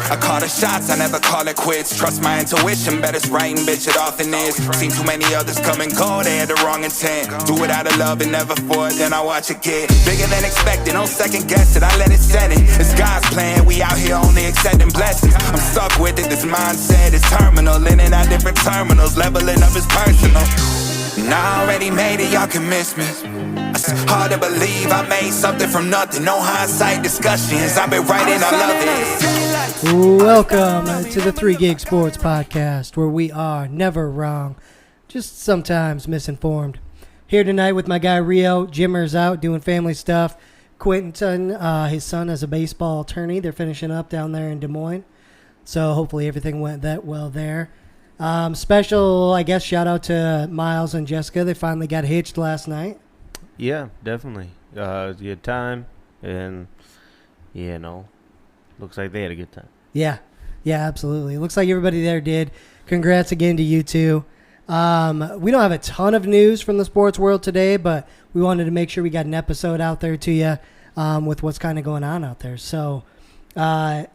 I call the shots, I never call it quits. Trust my intuition, bet it's right and bitch it often is. Seen too many others come and go, they had the wrong intent. Do it out of love and never for it, then I watch it get bigger than expected. Don't second guess it, I let it set it. It's God's plan, we out here only accepting blessings. I'm stuck with it, this mindset is terminal. In and out different terminals, leveling up is personal. And I already made it, y'all can miss me. It's hard to believe I made something from nothing. No hindsight discussions, I've been writing, I love it. Welcome to the 3 Gig Sports Podcast, where we are never wrong, just sometimes misinformed. Here tonight with my guy Rio. Jimmer's out doing family stuff. Quentin, his son, is a baseball attorney. They're finishing up down there in Des Moines. So hopefully everything went that well there. Special, I guess, shout out to Miles and Jessica. They finally got hitched last night. Yeah, definitely. It was a good time, and, looks like they had a good time. Yeah, absolutely. Looks like everybody there did. Congrats again to you two. We don't have a ton of news from the sports world today, but we wanted to make sure we got an episode out there to you with what's kind of going on out there. So the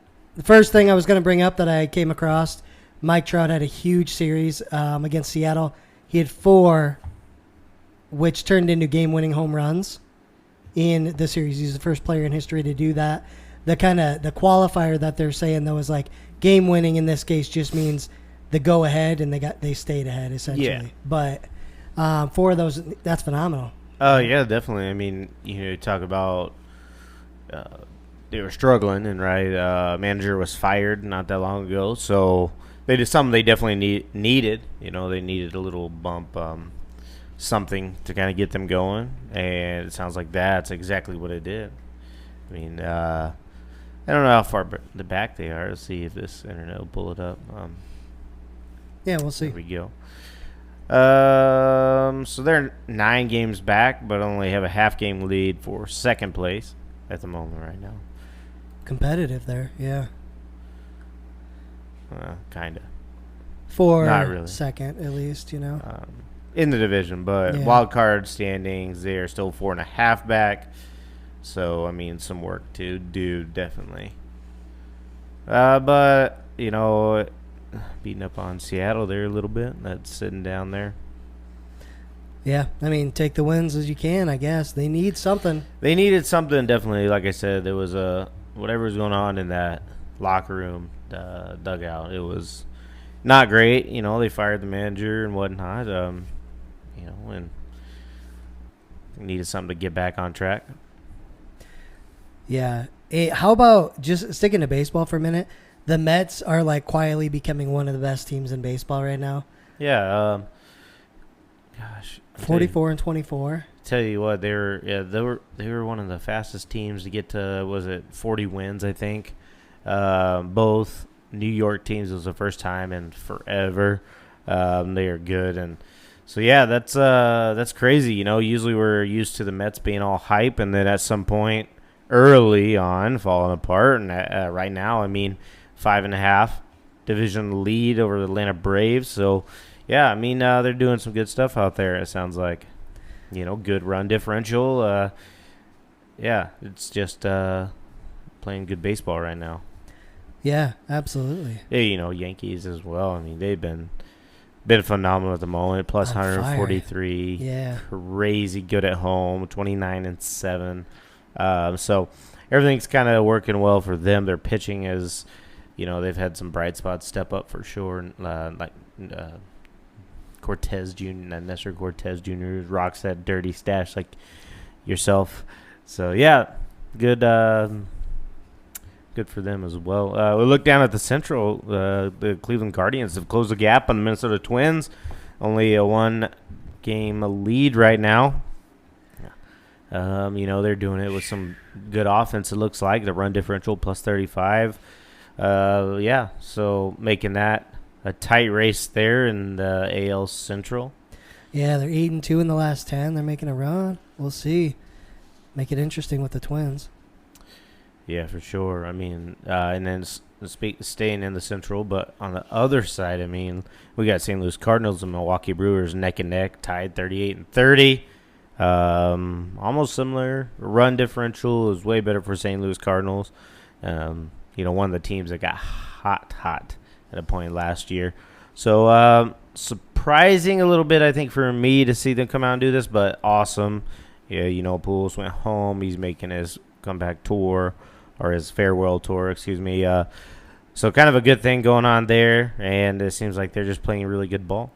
first thing I was going to bring up that I came across, Mike Trout had a huge series against Seattle. He had 4, which turned into game-winning home runs in the series. He's the first player in history to do that. The qualifier that they're saying, though, is like game-winning in this case just means the go-ahead, and they stayed ahead, essentially. Yeah. But 4 of those, that's phenomenal. Oh, yeah, definitely. I mean, talk about they were struggling, and manager was fired not that long ago, so they did something they definitely needed. They needed a little bump, something to kind of get them going, and it sounds like that's exactly what it did. I mean, I don't know how far the back they are. Let's see if this internet will pull it up. Yeah, we'll see. There we go. So they're 9 games back, but only have a half-game lead for second place at the moment right now. Competitive there, yeah. Kind of. For not really. Second, at least, in the division, but wild card standings, they are still 4.5 back. So, I mean, some work to do, definitely. But, beating up on Seattle there a little bit. That's sitting down there. Yeah, I mean, take the wins as you can, I guess. They need something. They needed something, definitely. Like I said, there was whatever was going on in that locker room, dugout. It was not great. They fired the manager and whatnot. And needed something to get back on track. Yeah. Hey, how about just sticking to baseball for a minute? The Mets are like quietly becoming one of the best teams in baseball right now. Yeah. 44-24. Tell you what, they were one of the fastest teams to get to 40 wins, I think. Both New York teams. It was the first time in forever. They are good, and so yeah, that's crazy. Usually we're used to the Mets being all hype, and then at some point early on falling apart. And right now, I mean, 5.5 division lead over the Atlanta Braves. So yeah, I mean, they're doing some good stuff out there. It sounds like, good run differential. Yeah, it's just playing good baseball right now. Yeah, absolutely. Yeah, Yankees as well. I mean, they've been phenomenal at the moment. Plus 143. Yeah. Crazy good at home. 29-7. So everything's kind of working well for them. Their pitching is, they've had some bright spots step up for sure. Like Cortez Jr., Nestor Cortez Jr. rocks that dirty stash like yourself. So yeah, good for them as well. We look down at the Central. The Cleveland Guardians have closed the gap on the Minnesota Twins. Only a 1-game lead right now. They're doing it with some good offense, it looks like. The run differential plus 35. So making that a tight race there in the AL Central. Yeah, they're 8-2 in the last 10. They're making a run. We'll see. Make it interesting with the Twins. Yeah, for sure. I mean, and then staying in the Central, but on the other side, I mean, we got St. Louis Cardinals and Milwaukee Brewers neck and neck, tied 38-30. Almost similar. Run differential is way better for St. Louis Cardinals. one of the teams that got hot at a point last year. So surprising a little bit, I think, for me to see them come out and do this, but awesome. Yeah, Pujols went home. He's making his comeback tour, or his farewell tour, excuse me. So kind of a good thing going on there, and it seems like they're just playing really good ball.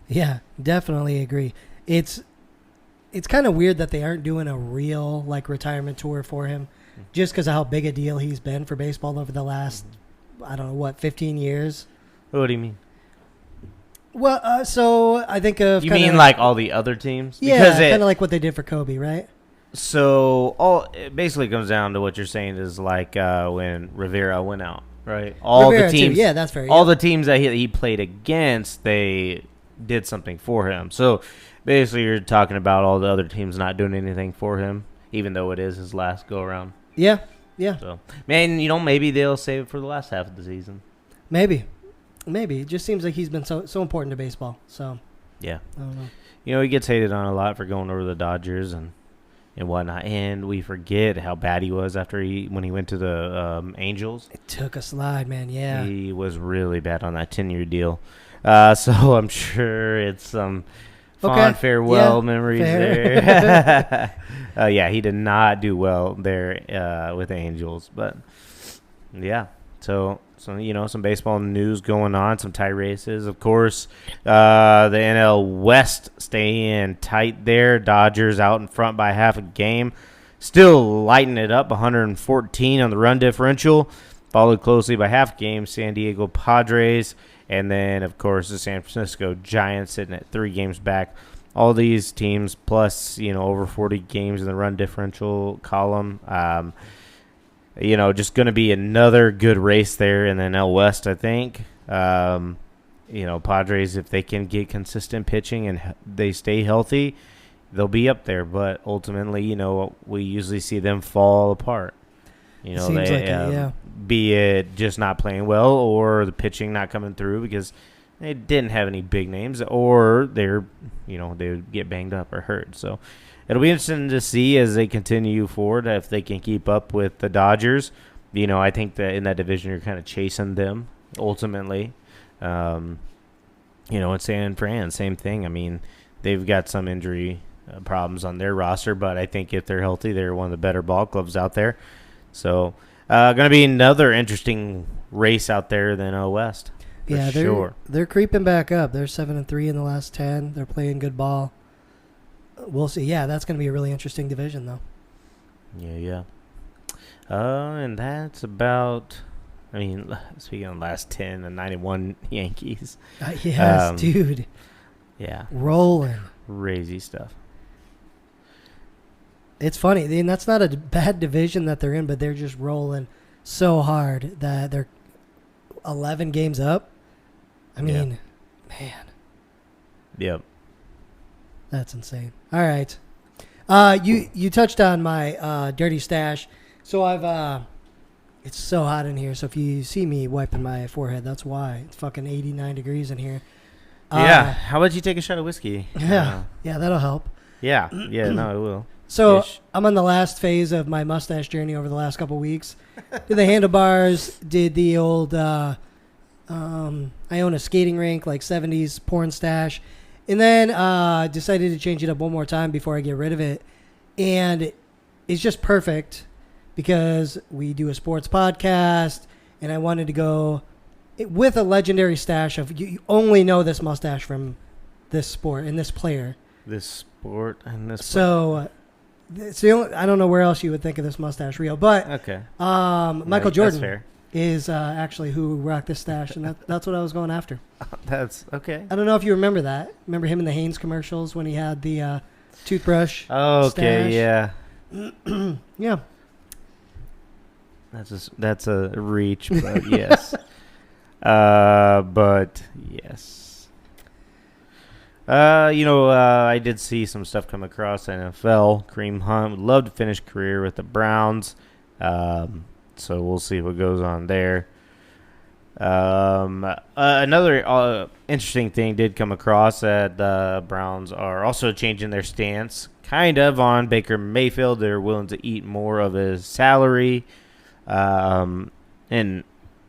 Yeah, definitely agree. It's kind of weird that they aren't doing a real retirement tour for him, just because of how big a deal he's been for baseball over the last, 15 years. What do you mean? Well, so I think of you mean like all the other teams? Yeah, kind of like what they did for Kobe, right? So it basically comes down to what you're saying is like when Rivera went out, right? Rivera the teams, too. Yeah, that's fair. All the teams that he played against, they did something for him. So basically, you're talking about all the other teams not doing anything for him, even though it is his last go around. Yeah. So maybe they'll save it for the last half of the season. Maybe. It just seems like he's been so important to baseball. So yeah, I don't know. He gets hated on a lot for going over the Dodgers and whatnot, and we forget how bad he was when he went to the Angels. It took a slide, man. Yeah, he was really bad on that 10-year deal. So I'm sure it's some fond farewell memories there. Yeah, he did not do well there with the Angels, but yeah. So some baseball news going on, some tie races, of course. The NL West staying tight there. Dodgers out in front by half a game. Still lighting it up, 114 on the run differential. Followed closely by half a game, San Diego Padres. And then, of course, the San Francisco Giants sitting at 3 games back. All these teams plus, over 40 games in the run differential column. Just going to be another good race there in the NL West, I think. Padres, if they can get consistent pitching and they stay healthy, they'll be up there. But ultimately, we usually see them fall apart. Be it just not playing well or the pitching not coming through because they didn't have any big names, or they would get banged up or hurt. So it'll be interesting to see as they continue forward if they can keep up with the Dodgers. I think that in that division you're kind of chasing them ultimately. In San Fran, same thing. I mean, they've got some injury problems on their roster, but I think if they're healthy, they're one of the better ball clubs out there. So going to be another interesting race out there than West. Yeah, they're creeping back up. They're 7-3 in the last 10. They're playing good ball. We'll see. Yeah, that's going to be a really interesting division, though. Yeah. And that's about. Speaking of the last 10, the 91 Yankees. Yes, dude. Yeah. Rolling. Crazy stuff. It's funny. And that's not a bad division that they're in, but they're just rolling so hard that they're 11 games up. Man. Yep. That's insane. All right. You touched on my dirty stash. So it's so hot in here. So if you see me wiping my forehead, that's why. It's fucking 89 degrees in here. Yeah. How about you take a shot of whiskey? Yeah. That'll help. Yeah. No, it will. So I'm on the last phase of my mustache journey over the last couple weeks. Did the handlebars, did the old, I own a skating rink, like 70s porn stash. And then decided to change it up one more time before I get rid of it. And it's just perfect because we do a sports podcast, and I wanted to go with a legendary stash of you only know this mustache from this sport and this player. This sport and this So it's the only, I don't know where else you would think of this mustache reel, but okay. Michael Jordan fair. Is actually who rocked this stash, and that's what I was going after. That's okay. I don't know if you remember that. Remember him in the Hanes commercials when he had the toothbrush okay, stash? Yeah. Yeah. That's a reach, but yes. But yes. I did see some stuff come across NFL. Kareem Hunt would love to finish career with the Browns. So we'll see what goes on there. Another interesting thing did come across that the Browns are also changing their stance kind of on Baker Mayfield. They're willing to eat more of his salary. and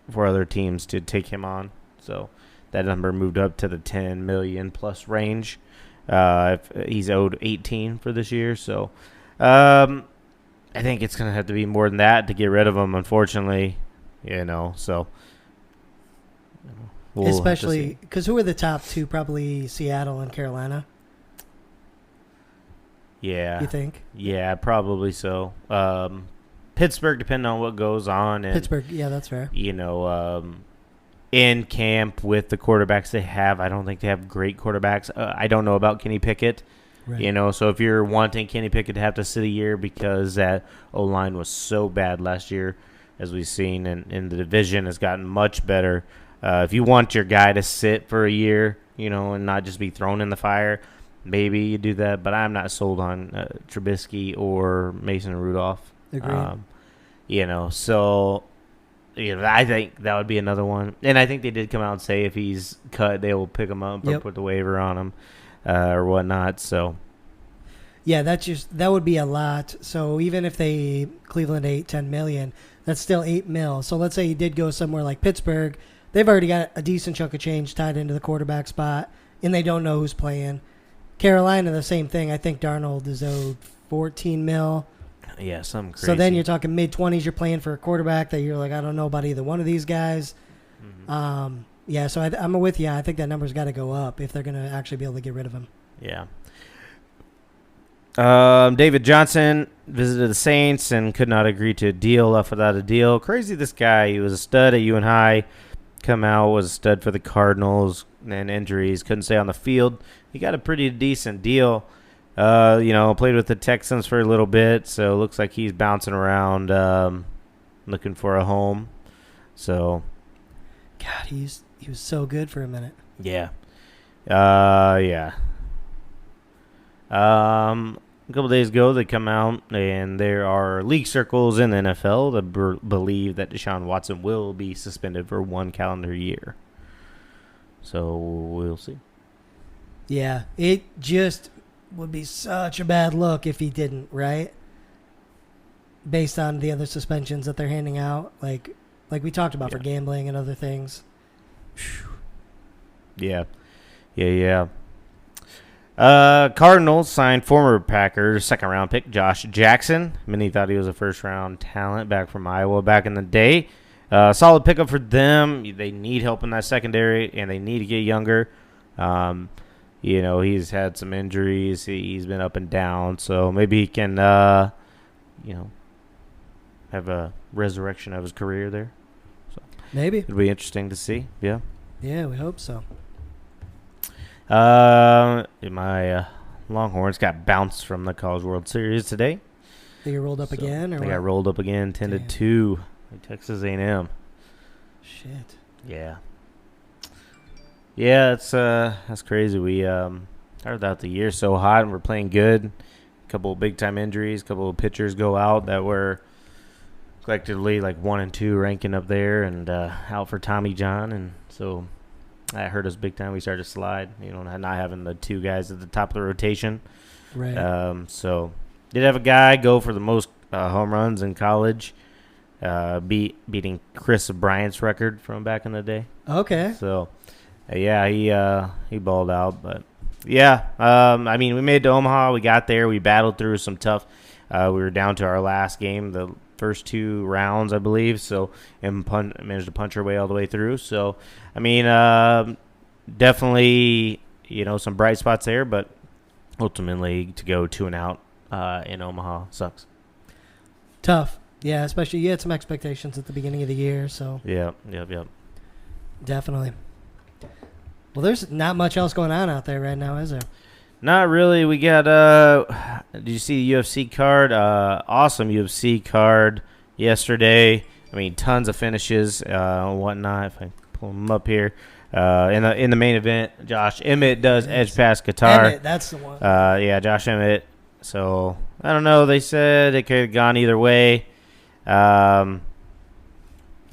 for other teams to take him on. So that number moved up to the 10 million plus range. If he's owed 18 for this year, so I think it's gonna have to be more than that to get rid of him. Unfortunately, so we'll especially because who are the top two? Probably Seattle and Carolina. Yeah, you think? Yeah, probably so. Pittsburgh, depending on what goes on. And, Pittsburgh, yeah, that's fair. In camp with the quarterbacks they have, I don't think they have great quarterbacks. I don't know about Kenny Pickett. Right. So if you're wanting Kenny Pickett to have to sit a year because that O-line was so bad last year, as we've seen, and the division has gotten much better. If you want your guy to sit for a year, and not just be thrown in the fire, maybe you do that. But I'm not sold on Trubisky or Mason Rudolph. Agreed. So I think that would be another one. And I think they did come out and say if he's cut, they will pick him up or put the waiver on him or whatnot. So, yeah, that would be a lot. So even if Cleveland $10 million, that's still $8 million. So let's say he did go somewhere like Pittsburgh, they've already got a decent chunk of change tied into the quarterback spot, and they don't know who's playing. Carolina, the same thing. I think Darnold is owed $14 million. Yeah, something crazy. So then you're talking mid-20s. You're playing for a quarterback that you're like, I don't know about either one of these guys. Mm-hmm. Yeah, so I'm with you. I think that number's got to go up if they're going to actually be able to get rid of him. Yeah. David Johnson visited the Saints and could not agree to a deal, left without a deal. Crazy, this guy. He was a stud at UNI High. Come out, was a stud for the Cardinals, and injuries. Couldn't stay on the field. He got a pretty decent deal. Played with the Texans for a little bit, so it looks like he's bouncing around looking for a home. So, God, he was so good for a minute. Yeah. Yeah. A couple days ago, they come out, and there are league circles in the NFL that believe that Deshaun Watson will be suspended for 1 calendar year. So, we'll see. Yeah, it just would be such a bad look if he didn't, right? Based on the other suspensions that they're handing out, like we talked about for gambling and other things. Yeah. Cardinals signed former Packers second-round pick Josh Jackson. Many thought he was a first-round talent back from Iowa back in the day. Solid pickup for them. They need help in that secondary, and they need to get younger. He's had some injuries. He's been up and down, so maybe he can, have a resurrection of his career there. So maybe it'll be interesting to see. Yeah. Yeah, we hope so. My Longhorns got bounced from the College World Series today. They got rolled up again, or they what? got rolled up again, 10-2, by Texas A&M. Shit. Yeah. Yeah, that's crazy. We started out the year so hot and we're playing good. A couple of big-time injuries, a couple of pitchers go out that were collectively like 1 and 2 ranking up there, and out for Tommy John, and so that hurt us big time. We started to slide, not having the two guys at the top of the rotation. Right. So did have a guy go for the most home runs in college, beating Chris Bryant's record from back in the day. Okay. So, yeah, he balled out, but yeah, we made it to Omaha. We got there. We battled through some tough. We were down to our last game, the first 2 rounds, I believe. So, and managed to punch our way all the way through. So, definitely, some bright spots there, but ultimately to go 2 and out in Omaha sucks. Tough. Yeah, especially you had some expectations at the beginning of the year, so. Yep. Definitely. Well, there's not much else going on out there right now, is there? Not really. We got, did you see the UFC card? Awesome UFC card yesterday. Tons of finishes and whatnot. If I pull them up here. In the main event, Josh Emmett does edge past Qatar. Emmett, that's the one. Josh Emmett. So, I don't know. They said it could have gone either way. I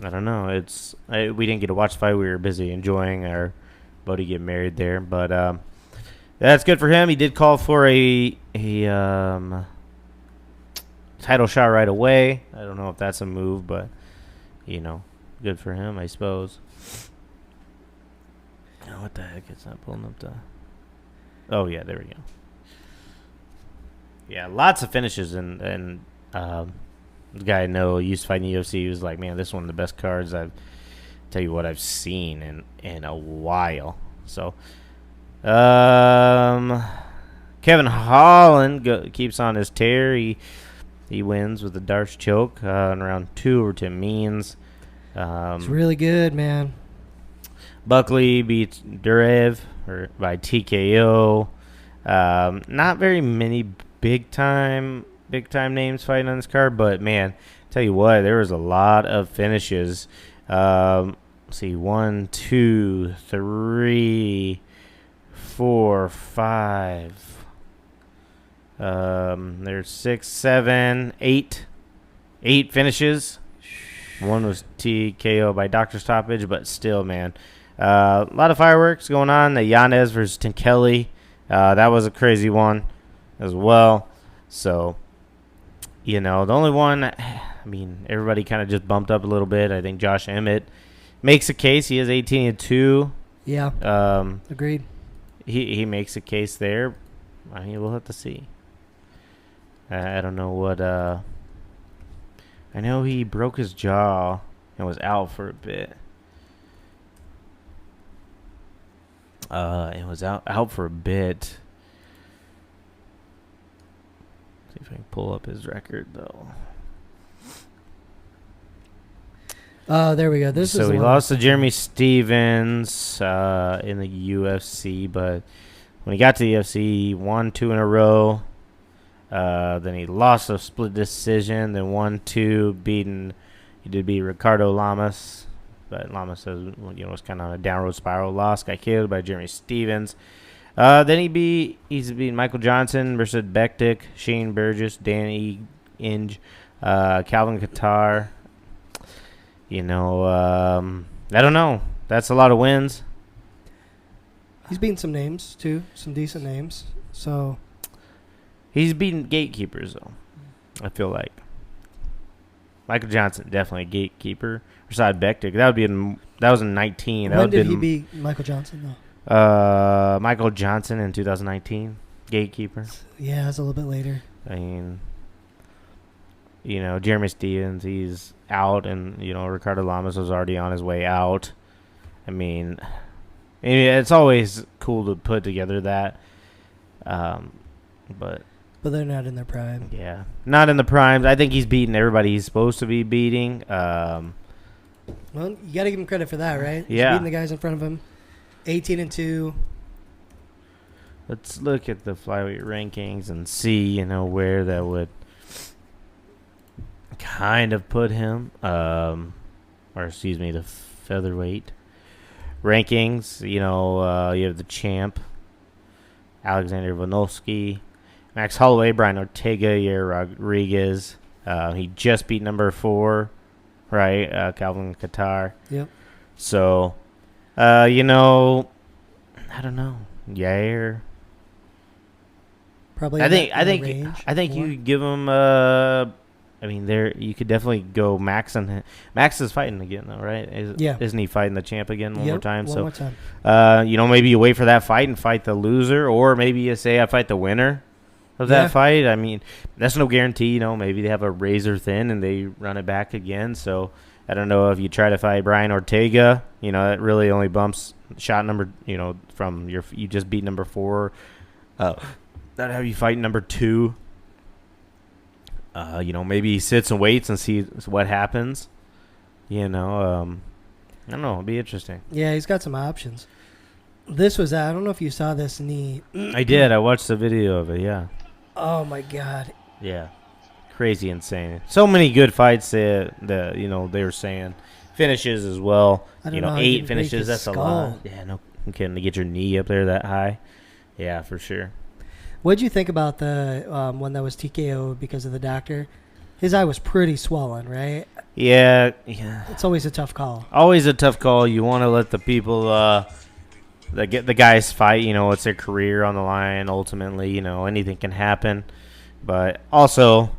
don't know. We didn't get to watch the fight. We were busy enjoying our buddy get married there. But that's good for him. He did call for a title shot right away. I don't know if that's a move, but good for him, I suppose. Oh, what the heck? It's not pulling up the... Oh, yeah, there we go. Yeah, lots of finishes, and the guy I know used to fight in the UFC. He was like, man, this is one of the best cards I've seen in a while. So, Kevin Holland keeps on his tear. He wins with a Darce choke in round 2 over Tim Means. It's really good, man. Buckley beats Durev by TKO. Not very many big time names fighting on this card, but man, tell you what, there was a lot of finishes. Let's see, 1, 2, 3, 4, 5. There's 6, 7, 8 finishes. One was TKO by doctor stoppage, but still, man, a lot of fireworks going on. The Yanez versus Tim Kelly, that was a crazy one as well. So, the only one, I mean, everybody kind of just bumped up a little bit. I think Josh Emmett makes a case. He is 18-2. Yeah. Agreed. He makes a case there. I mean, we'll have to see. I don't know what. I know he broke his jaw and was out for a bit. And was out for a bit. See if I can pull up his record though. Oh, there we go. So he lost to Jeremy Stevens in the UFC, but when he got to the UFC, he won 2 in a row. Then he lost a split decision, then 1-2, he did beat Ricardo Lamas, but Lamas says, was kind of on a downward spiral. Lost, got killed by Jeremy Stevens. Then he's beaten Michael Johnson versus Bektik, Shane Burgess, Danny Inge, Calvin Kattar. I don't know. That's a lot of wins. He's beaten some names too, some decent names. So he's beaten gatekeepers though. I feel like Michael Johnson definitely a gatekeeper. Beside Bektik, that was in 19. When did he beat Michael Johnson though? Michael Johnson in 2019, gatekeeper. Yeah, that's a little bit later. I mean, Jeremy Stevens, he's out, and Ricardo Lamas was already on his way out. I mean, it's always cool to put together that, but they're not in their prime. Yeah, not in the prime. I think he's beating everybody he's supposed to be beating. Well, you got to give him credit for that, right? He's yeah, beating the guys in front of him. 18-2. Let's look at the flyweight rankings and see, where that would kind of put him, the featherweight rankings. You have the champ, Alexander Volkanovski, Max Holloway, Brian Ortega, Yair Rodriguez. He just beat number 4, right? Calvin Kattar. Yep. So, I don't know. Yair. Probably. I think you could give him. You could definitely go Max and Max is fighting again though, right? Isn't he fighting the champ again one more time? One more time. Maybe you wait for that fight and fight the loser, or maybe you say I fight the winner of that fight. I mean, that's no guarantee. Maybe they have a razor thin and they run it back again. So I don't know if you try to fight Brian Ortega. That really only bumps shot number. From you just beat number 4. That have you fight number 2. Maybe he sits and waits and sees what happens. I don't know. It'll be interesting. Yeah, he's got some options. This was, I don't know if you saw this knee. I did. I watched the video of it, yeah. Oh, my God. Yeah. Crazy insane. So many good fights that they were saying. Finishes as well. 8 finishes, that's skull. A lot. Yeah, no kidding. To get your knee up there that high. Yeah, for sure. What'd you think about the one that was TKO because of the doctor? His eye was pretty swollen, right? Yeah. It's always a tough call. Always a tough call. You want to let the people, the guys fight. It's their career on the line. Ultimately, anything can happen. But also,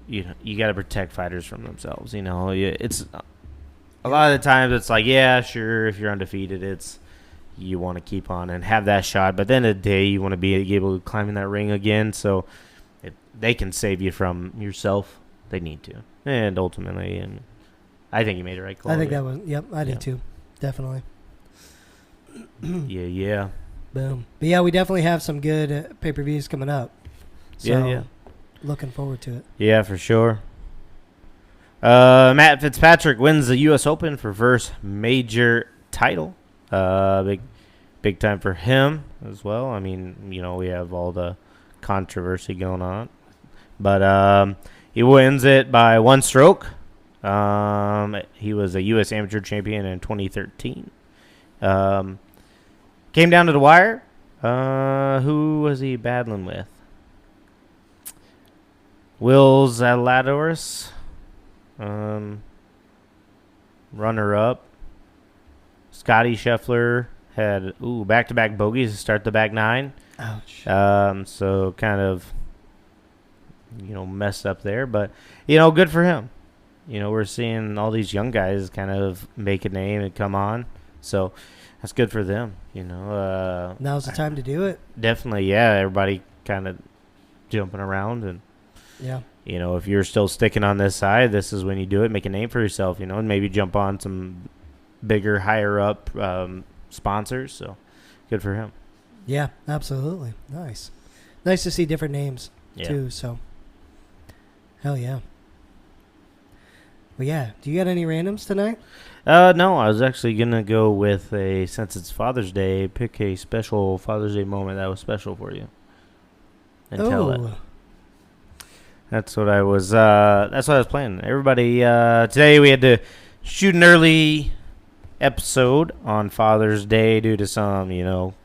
you got to protect fighters from themselves. It's a lot of the times it's like, yeah, sure, if you're undefeated, you want to keep on and have that shot. But at the end of the day, you want to be able to climb in that ring again. So if they can save you from yourself, they need to. And ultimately, and I think you made the right call. I think that was, I did too. Definitely. Yeah. Boom. But yeah, we definitely have some good pay-per-views coming up. So, yeah. Looking forward to it. Yeah, for sure. Matt Fitzpatrick wins the U.S. Open for first major title. Big time for him as well. I mean, we have all the controversy going on. But he wins it by one stroke. He was a U.S. amateur champion in 2013. Came down to the wire. Who was he battling with? Will Zalatoris, runner-up. Scotty Scheffler had back-to-back bogeys to start the back nine. Ouch. So kind of messed up there, but good for him. We're seeing all these young guys kind of make a name and come on, so that's good for them. Now's the time to do it. Definitely, yeah. Everybody kind of jumping around and. Yeah. If you're still sticking on this side, this is when you do it. Make a name for yourself, and maybe jump on some bigger, higher up sponsors. So good for him. Yeah, absolutely. Nice to see different names too. So hell yeah. But yeah, do you got any randoms tonight? No, I was actually gonna go with since it's Father's Day, pick a special Father's Day moment that was special for you, and tell it. That's what I was. That's what I was playing. Everybody, today we had to shoot an early episode on Father's Day due to some,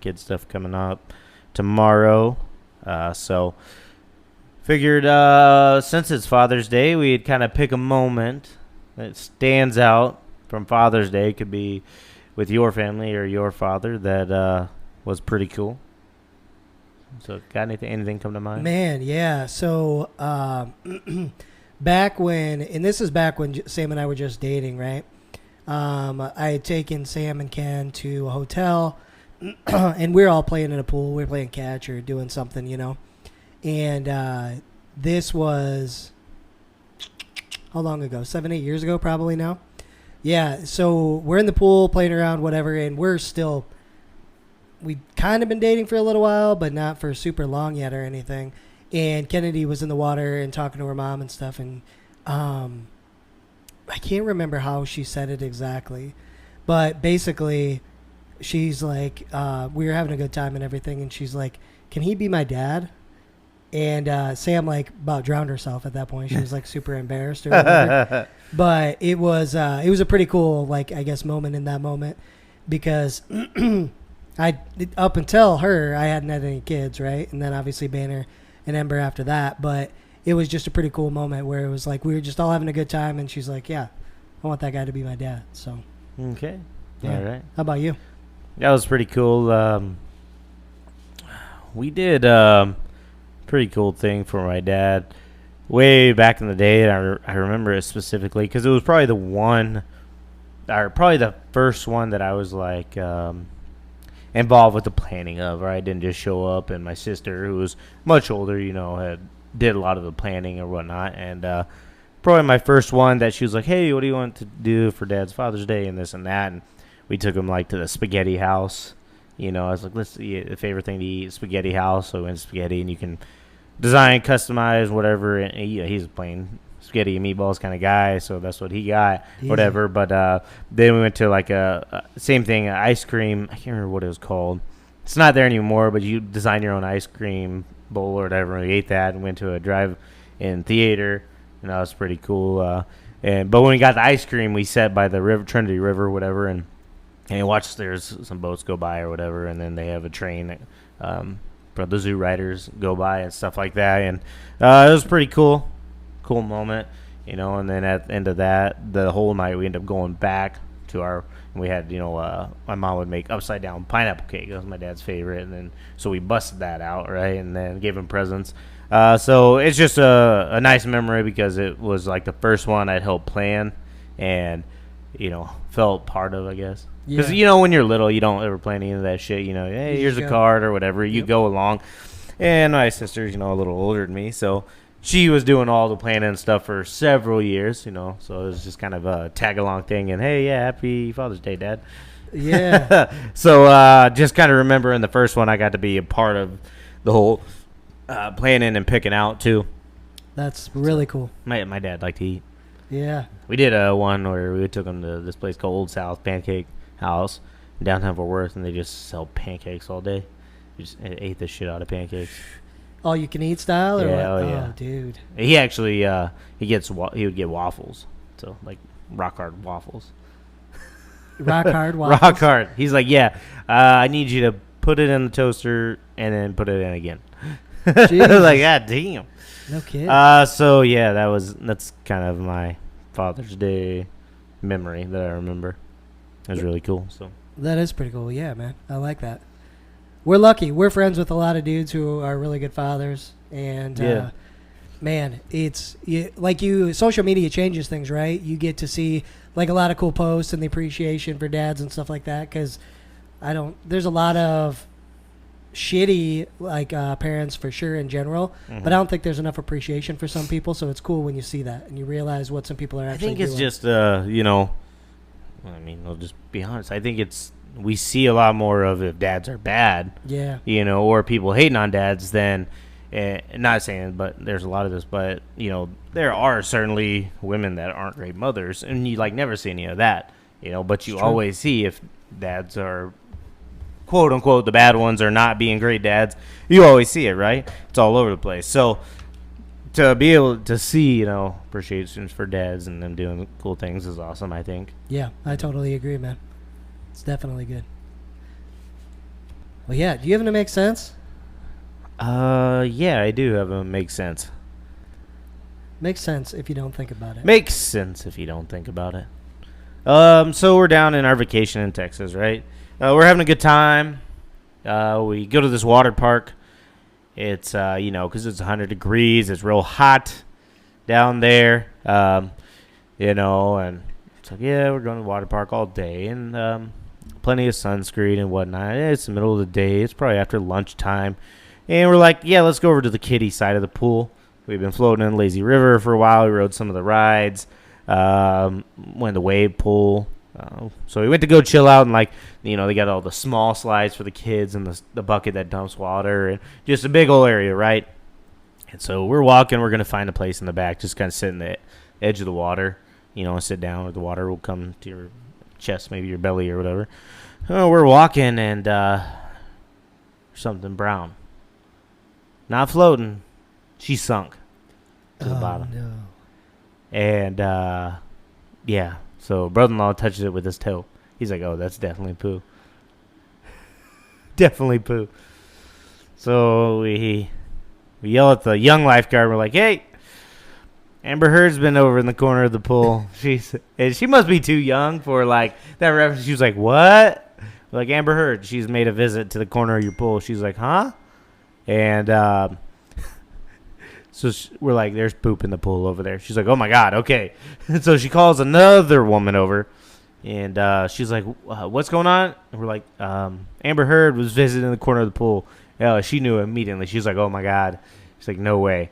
kid stuff coming up tomorrow. So figured since it's Father's Day, we'd kind of pick a moment that stands out from Father's Day. Could be with your family or your father that was pretty cool. So, got anything come to mind? Man, yeah. So, back when, and this is back when Sam and I were just dating, right? I had taken Sam and Ken to a hotel, and we were all playing in a pool. We were playing catch or doing something, And this was, how long ago? 7-8 years ago, probably now. Yeah, so we're in the pool playing around, whatever, and we'd kind of been dating for a little while, but not for super long yet or anything. And Kennedy was in the water and talking to her mom and stuff. And I can't remember how she said it exactly. But basically, she's like, we were having a good time and everything. And she's like, can he be my dad? And Sam, about drowned herself at that point. She was, super embarrassed or whatever. But it was a pretty cool, I guess, moment in that moment. Because... up until her, I hadn't had any kids, right? And then obviously Banner and Ember after that. But it was just a pretty cool moment where it was we were just all having a good time, and she's like, yeah, I want that guy to be my dad. So okay. Yeah. All right. How about you? That was pretty cool. We did pretty cool thing for my dad way back in the day, and I remember it specifically because it was probably the first one that I was involved with the planning of, or I didn't just show up, and my sister, who was much older, did a lot of the planning or whatnot, and probably my first one that she was like, hey, what do you want to do for Dad's Father's Day, and this and that, and we took him to the spaghetti house. I was like, let's eat the favorite thing to eat, spaghetti house. So we went to spaghetti, and you can design, customize, whatever, and he's playing spaghetti and meatballs kind of guy, so that's what he got. Easy. Whatever. But then we went to a same thing, ice cream. I can't remember what it was called. It's not there anymore, but you design your own ice cream bowl or whatever. And we ate that and went to a drive-in theater, and that was pretty cool. But when we got the ice cream, we sat by the river, Trinity River, or whatever, and watched there's some boats go by or whatever, and then they have a train for the zoo riders go by and stuff like that, and it was pretty cool. Cool moment, and then at the end of that, the whole night we ended up going back to and we had, my mom would make upside down pineapple cake. That was my dad's favorite, and then so we busted that out, right, and then gave him presents. So it's just a nice memory because it was like the first one I'd helped plan and, felt part of, I guess. Because, when you're little, you don't ever plan any of that shit. Hey, here's a card or whatever. You go along. And my sister's, a little older than me. So she was doing all the planning and stuff for several years, So it was just kind of a tag-along thing. And, hey, yeah, happy Father's Day, Dad. Yeah. So just kind of remember in the first one I got to be a part of the whole planning and picking out, too. That's really cool. My dad liked to eat. Yeah. We did one where we took him to this place called Old South Pancake House in downtown Fort Worth, and they just sell pancakes all day. We just ate the shit out of pancakes. All you can eat style, or yeah, what? Oh, yeah. Oh, dude. He actually he would get waffles, so like rock hard waffles. Rock hard waffles. Rock hard. He's like, yeah, I need you to put it in the toaster and then put it in again. Like, God damn. No kid. So yeah, that's kind of my Father's Day memory that I remember. It was really cool. So that is pretty cool. Yeah, man, I like that. We're lucky. We're friends with a lot of dudes who are really good fathers, and man, it's social media changes things, right? You get to see like a lot of cool posts and the appreciation for dads and stuff like that. Because there's a lot of shitty parents for sure in general, but I don't think there's enough appreciation for some people. So it's cool when you see that and you realize what some people are actually doing. I think it's just I'll just be honest. I think we see a lot more of if dads are bad, or people hating on dads than. Not saying, but there's a lot of this. But there are certainly women that aren't great mothers, and you never see any of that. But you always see if dads are, quote unquote, the bad ones are not being great dads. You always see it, right? It's all over the place. So to be able to see, appreciations for dads and them doing cool things is awesome, I think. Yeah, I totally agree, man. It's definitely good. Well, yeah. Do you have any make sense? Yeah, I do have a make sense. Makes sense if you don't think about it. Makes sense if you don't think about it. So we're down in our vacation in Texas, right? We're having a good time. We go to this water park. It's, because it's 100 degrees. It's real hot down there. And it's like, yeah, we're going to the water park all day. And plenty of sunscreen and whatnot. It's the middle of the day. It's probably after lunchtime. And we're like, yeah, let's go over to the kiddie side of the pool. We've been floating in the lazy river for a while. We rode some of the rides. Went to the wave pool. So we went to go chill out, and they got all the small slides for the kids and the bucket that dumps water and just a big old area, right? And so we're walking. We're going to find a place in the back, just kind of sit in the edge of the water, and sit down where the water will come to your chest, maybe your belly or whatever. We're walking, and something brown. Not floating. She sunk to the bottom. No. And, yeah. So brother-in-law touches it with his toe. He's like, oh, that's definitely poo. Definitely poo. So we yell at the young lifeguard. We're like, hey, Amber Heard's been over in the corner of the pool. She must be too young for, that reference. She was like, what? We're like, Amber Heard, she's made a visit to the corner of your pool. She's like, huh? And so we're like, there's poop in the pool over there. She's like, oh, my God, okay. And so she calls another woman over, and she's like, what's going on? And we're like, Amber Heard was visiting the corner of the pool. She knew immediately. She's like, oh, my God. She's like, no way.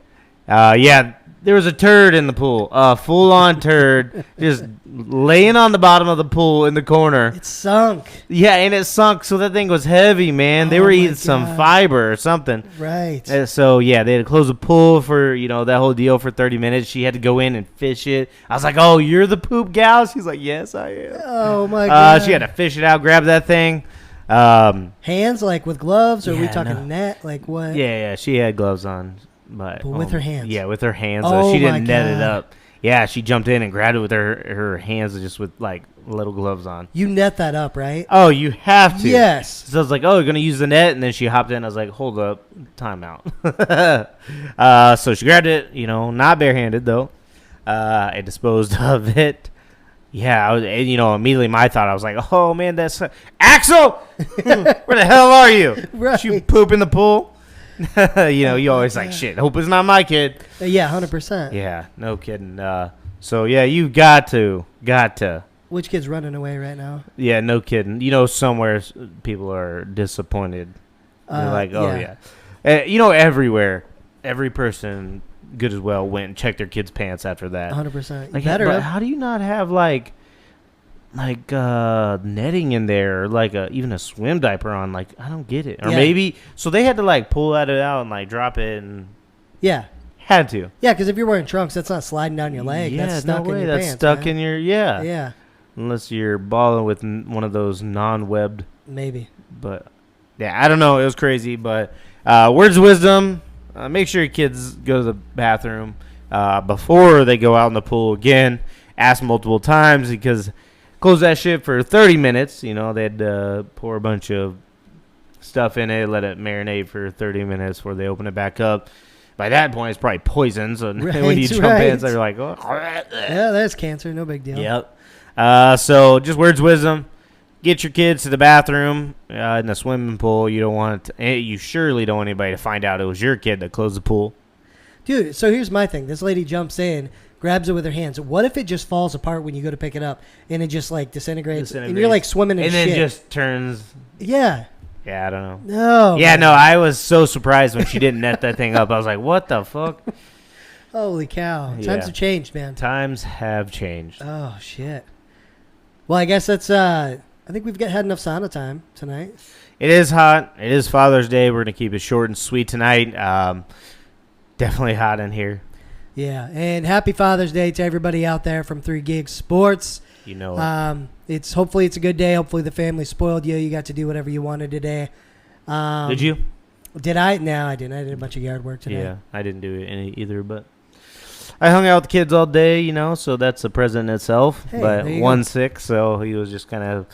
Yeah, there was a turd in the pool, a full-on turd, just laying on the bottom of the pool in the corner. It sunk. Yeah, and it sunk, so that thing was heavy, man. They were eating some fiber or something. Right. So, yeah, they had to close the pool for, that whole deal for 30 minutes. She had to go in and fish it. I was like, oh, you're the poop gal? She's like, yes, I am. Oh, my God. She had to fish it out, grab that thing. Hands, with gloves, or are we talking net? What? Yeah, she had gloves on. But with her hands. Yeah, with her hands. Oh, she didn't net it up. Yeah, she jumped in and grabbed it with her hands, just with little gloves on. You net that up, right? Oh, you have to. Yes. So I was like, oh, you're going to use the net? And then she hopped in. I was like, hold up. Time out. So she grabbed it, not barehanded, though. I disposed of it. Yeah, immediately my thought, I was like, oh, man, that's Axel! Where the hell are you? Right. She poop in the pool? You always like, shit, hope it's not my kid. Yeah, 100%. Yeah, no kidding. So, yeah, you got to. Which kid's running away right now? Yeah, no kidding. Somewhere people are disappointed. They're like, oh, yeah. Everywhere, every person, good as well, went and checked their kid's pants after that. 100%. Like, better. But how do you not have, like netting in there, or even a swim diaper on? Like, I don't get it. Or maybe, so they had to, like, pull it out and, like, drop it and. Yeah. Had to. Yeah, because if you're wearing trunks, that's not sliding down your leg. Yeah, that's stuck no way. in your That's pants. stuck man. in your, yeah. Yeah. Unless you're balling with one of those non-webbed. Maybe. But, yeah, I don't know. It was crazy. But words of wisdom, make sure your kids go to the bathroom before they go out in the pool again. Ask multiple times, because close that shit for 30 minutes. They'd pour a bunch of stuff in it, let it marinate for 30 minutes before they open it back up. By that point, it's probably poison. So when you jump in, they're like, oh. Yeah, that's cancer. No big deal. Yep. So just words of wisdom. Get your kids to the bathroom in the swimming pool. You surely don't want anybody to find out it was your kid that closed the pool. Dude, so here's my thing. This lady jumps in, grabs it with her hands. What if it just falls apart when you go to pick it up, and it just, like, disintegrates. And you're, like, swimming in and shit. And then just turns. Yeah. Yeah, I don't know. No. Yeah, no, I was so surprised when she didn't net that thing up. I was like, what the fuck? Holy cow. Times have changed, man. Times have changed. Oh, shit. Well, I guess that's, I think we've had enough sauna time tonight. It is hot. It is Father's Day. We're going to keep it short and sweet tonight. Definitely hot in here. Yeah, and happy Father's Day to everybody out there from 3 Gig Sports. You know it. Hopefully it's a good day. Hopefully the family spoiled you. You got to do whatever you wanted today. Did you? Did I? No, I didn't. I did a bunch of yard work today. Yeah, I didn't do it either, but I hung out with the kids all day, so that's a present in itself. Hey, but 1-6, so he was just kind of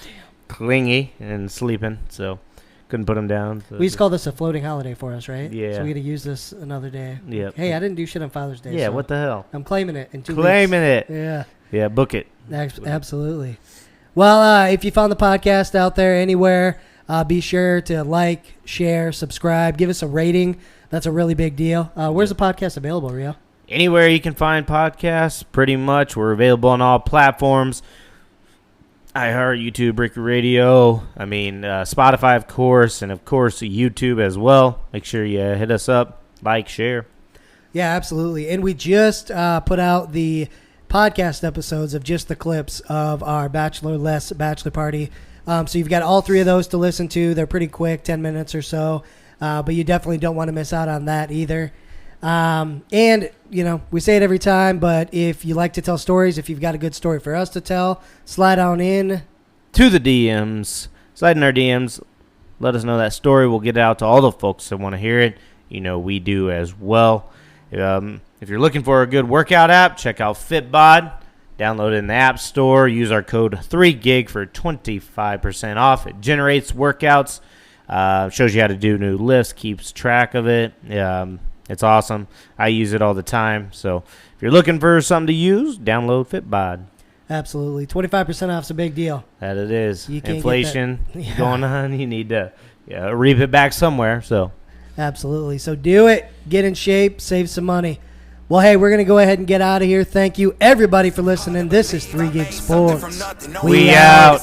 clingy and sleeping, so couldn't put him down. So we used to call this a floating holiday for us, right? Yeah. So we got to use this another day. Yep. Hey, I didn't do shit on Father's Day. Yeah, so what the hell? I'm claiming it in 2 weeks. Claiming it. Yeah. Yeah, book it. Absolutely. Well, if you found the podcast out there anywhere, be sure to like, share, subscribe, give us a rating. That's a really big deal. Where's the podcast available, Rio? Anywhere you can find podcasts, pretty much. We're available on all platforms. iHeart, YouTube, Breaker Radio. Spotify, of course, and of course YouTube as well. Make sure you hit us up, like, share. Yeah, absolutely. And we just put out the podcast episodes of just the clips of our bachelor-less bachelor party. So you've got all 3 of those to listen to. They're pretty quick, 10 minutes or so. But you definitely don't want to miss out on that either. And, we say it every time, but if you like to tell stories, if you've got a good story for us to tell, slide on in. To the DMs. Slide in our DMs. Let us know that story. We'll get it out to all the folks that want to hear it. We do as well. If you're looking for a good workout app, check out FitBod. Download it in the App Store. Use our code 3GIG for 25% off. It generates workouts, shows you how to do new lifts, keeps track of it. It's awesome. I use it all the time. So if you're looking for something to use, download FitBod. Absolutely. 25% off is a big deal. That it is. You can't Inflation get that. going on. You need to reap it back somewhere. So absolutely. So do it. Get in shape. Save some money. Well, hey, we're going to go ahead and get out of here. Thank you, everybody, for listening. This is 3 Gig Sports. We out.